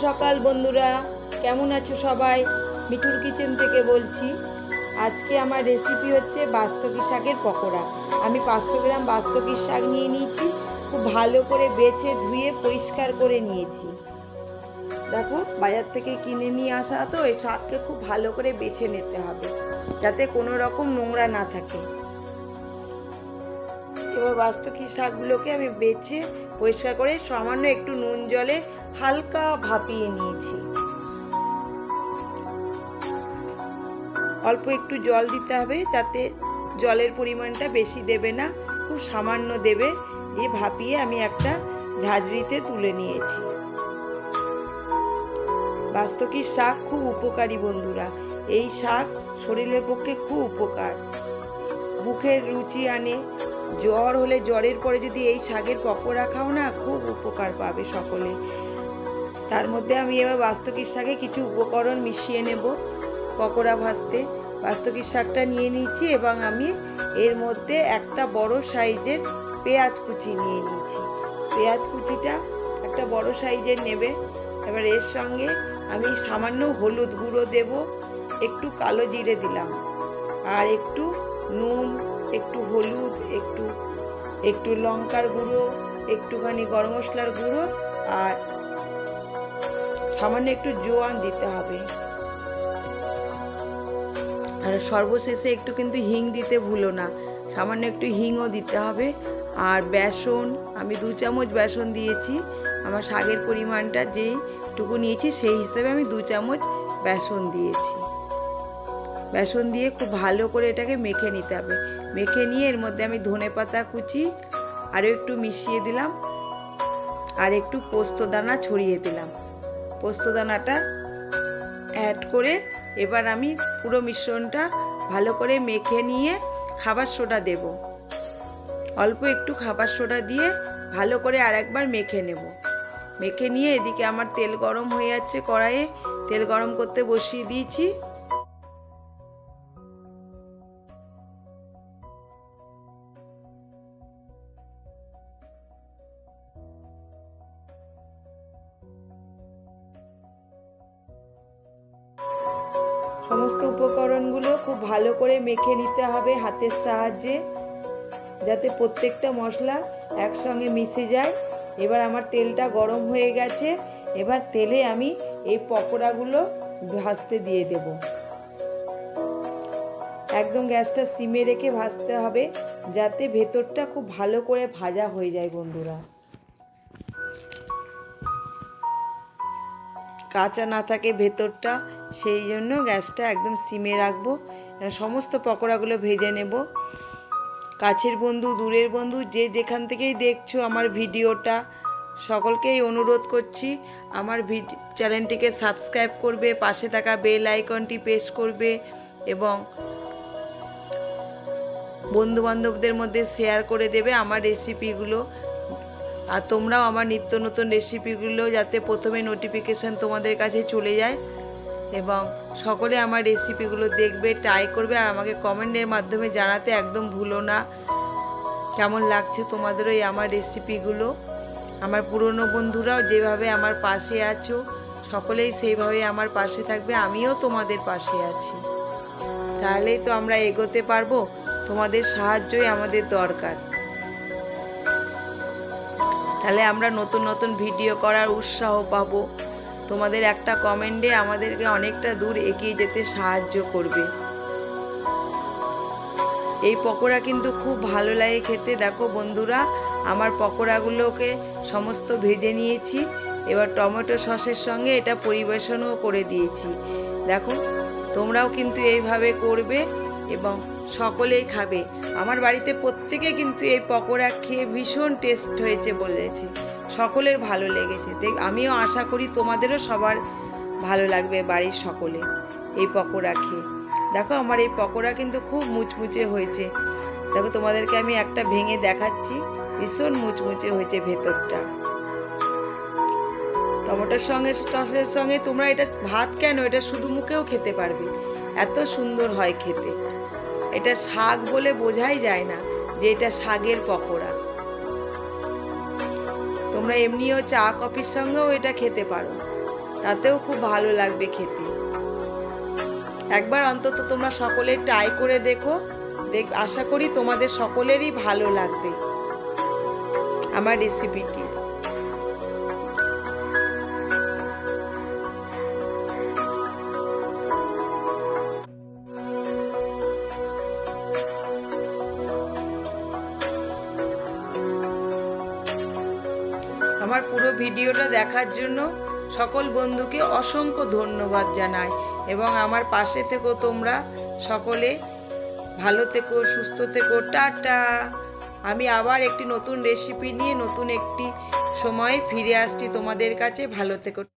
সকাল বন্ধুরা, কেমন আছো সবাই? মিঠুর কিচেন থেকে বলছি। আজকে আমার রেসিপি হচ্ছে বাস্তকি শাকের পকোড়া। আমি 500 গ্রাম বাস্তকি শাক নিয়ে নিয়েছি। খুব ভালো করে বেছে ধুয়ে পরিষ্কার করে নিয়েছি। দেখো, বাজার থেকে কিনে নিয়ে আসা তো এই শাককে খুব ভালো করে বেছে নিতে হবে, যাতে কোনো রকম নোংরা না থাকে। এবার বাস্তকি শাকগুলোকে আমি বেছে পরিষ্কার করে সামান্য একটু নুন জলে হালকা ভাপিয়ে নিয়েছি। অল্প একটু জল দিতে হবে, যাতে জলের পরিমাণটা বেশি দেবে না, খুব সামান্য দেবে। দিয়ে ভাপিয়ে আমি একটা ঝাঁঝরিতে তুলে নিয়েছি। বাস্তকির শাক খুব উপকারী বন্ধুরা। এই শাক শরীরের পক্ষে খুব উপকার, মুখের রুচি আনে। জ্বর হলে জ্বরের পরে যদি এই শাকের পকোড়া খাও না, খুব উপকার পাবে সকলে। তার মধ্যে আমি এবার বাস্তকির শাকে কিছু উপকরণ মিশিয়ে নেব পকোড়া ভাজতে। বাস্তকির শাকটা নিয়ে নিয়েছি এবং আমি এর মধ্যে একটা বড় সাইজের পেঁয়াজ কুচি নিয়ে নিয়েছি। পেঁয়াজ কুচিটা একটা বড় সাইজের নেবে। এবার এর সঙ্গে আমি সামান্য হলুদ গুঁড়ো দেব, একটু কালো জিরে দিলাম, আর একটু নুন, একটু হলুদ, একটু লঙ্কার গুঁড়ো, একটুখানি গরম মশলার গুঁড়ো, আর সামান্য একটু জোয়ান দিতে হবে। আর সর্বশেষে একটু কিন্তু হিং দিতে ভুলো না, সামান্য একটু হিংও দিতে হবে। আর বেসন, আমি 2 চামচ বেসন দিয়েছি। আমার শাকের পরিমাণটা যেইটুকু নিয়েছি সেই হিসাবে আমি 2 চামচ বেসন দিয়েছি। বেসন দিয়ে খুব ভালো করে এটাকে মেখে নিতে হবে। মেখে নিয়ে এর মধ্যে আমি ধনেপাতা কুচি আরও একটু মিশিয়ে দিলাম, আর একটু পোস্তদানা ছড়িয়ে দিলাম। পোস্তদানাটা অ্যাড করে এবার আমি পুরো মিশ্রণটা ভালো করে মেখে নিয়ে খাবার সোডা দেব। অল্প একটু খাবার সোডা দিয়ে ভালো করে আরেকবার মেখে নেব। মেখে নিয়ে এদিকে আমার তেল গরম হয়ে যাচ্ছে, কড়াইয়ে তেল গরম করতে বসিয়ে দিয়েছি। সমস্ত উপকরণগুলো খুব ভালো করে মেখে নিতে হবে হাতের সাহায্যে, যাতে প্রত্যেকটা মশলা একসঙ্গে মিশে যায়। এবার আমার তেলটা গরম হয়ে গেছে। এবার তেলে আমি এই পকোড়াগুলো ভাজতে দিয়ে দেব। একদম গ্যাসটা সিমে রেখে ভাজতে হবে, যাতে ভেতরটা খুব ভালো করে ভাজা হয়ে যায় বন্ধুরা, কাঁচা না থাকে ভেতরটা। সেই জন্য গ্যাসটা একদম সিমে রাখবো। সমস্ত পকোড়াগুলো ভেজে নেব। কাছের বন্ধু, দূরের বন্ধু, যে যেখান থেকেই দেখছো আমার ভিডিওটা, সকলকেই অনুরোধ করছি আমার চ্যানেলটিকে সাবস্ক্রাইব করবে, পাশে থাকা বেল আইকনটি প্রেস করবে এবং বন্ধুবান্ধবদের মধ্যে শেয়ার করে দেবে আমার রেসিপিগুলো। আর তোমরাও আমার নিত্য নতুন রেসিপিগুলো যাতে প্রথমে নোটিফিকেশান তোমাদের কাছে চলে যায়, এবং সকলে আমার রেসিপিগুলো দেখবে, ট্রাই করবে, আর আমাকে কমেন্টের মাধ্যমে জানাতে একদম ভুলো না কেমন লাগছে তোমাদেরও এই আমার রেসিপিগুলো। আমার পুরনো বন্ধুরাও যেভাবে আমার পাশে আছো, সকলেই সেইভাবে আমার পাশে থাকবে। আমিও তোমাদের পাশে আছি, তাহলেই তো আমরা এগোতে পারবো। তোমাদের সাহায্যই আমাদের দরকার, তাহলে আমরা নতুন নতুন ভিডিও করার উৎসাহ পাবো। তোমাদের একটা কমেন্টে আমাদেরকে অনেকটা দূর এগিয়ে যেতে সাহায্য করবে। এই পকোড়া কিন্তু খুব ভালো লাগে খেতে। দেখো বন্ধুরা, আমার পকোড়াগুলোকে সমস্ত ভেজে নিয়েছি। এবার টমেটো সসের সঙ্গে এটা পরিবেশনও করে দিয়েছি। দেখো, তোমরাও কিন্তু এইভাবে করবে এবং সকলেই খাবে। আমার বাড়িতে প্রত্যেকে কিন্তু এই পকোড়া খেয়ে ভীষণ টেস্ট হয়েছে বলেছে, সকলের ভালো লেগেছে। আমিও আশা করি তোমাদেরও সবার ভালো লাগবে, বাড়ির সকলে এই পকোড়া খেয়ে। দেখো, আমার এই পকোড়া কিন্তু খুব মুচমুচে হয়েছে। দেখো, তোমাদেরকে আমি একটা ভেঙে দেখাচ্ছি, ভীষণ মুচমুচে হয়েছে ভেতরটা। টমেটোর সঙ্গে টসের সঙ্গে তোমরা এটা ভাত কেন, এটা শুধু মুখেও খেতে পারবে, এত সুন্দর হয় খেতে। এটা শাক বলে বোঝাই যায় না যে এটা শাকের পকোড়া। তোমরা এমনিও চা কফির সঙ্গেও এটা খেতে পারো। তাতেও খুব ভালো লাগবে খেতে। একবার অন্তত তোমরা সকলে ট্রাই করে দেখো, আশা করি তোমাদের সকলেরই ভালো লাগবে আমার রেসিপিটি। আমার পুরো ভিডিওটা দেখার জন্য সকল বন্ধুকে অসংখ্য ধন্যবাদ জানাই, এবং আমার পাশে থেকো তোমরা সকলে। ভালো থেকো, সুস্থ থেকো, টাটা। আমি আবার একটি নতুন রেসিপি নিয়ে নতুন একটি সময় ফিরে আসছি তোমাদের কাছে। ভালো থেকো।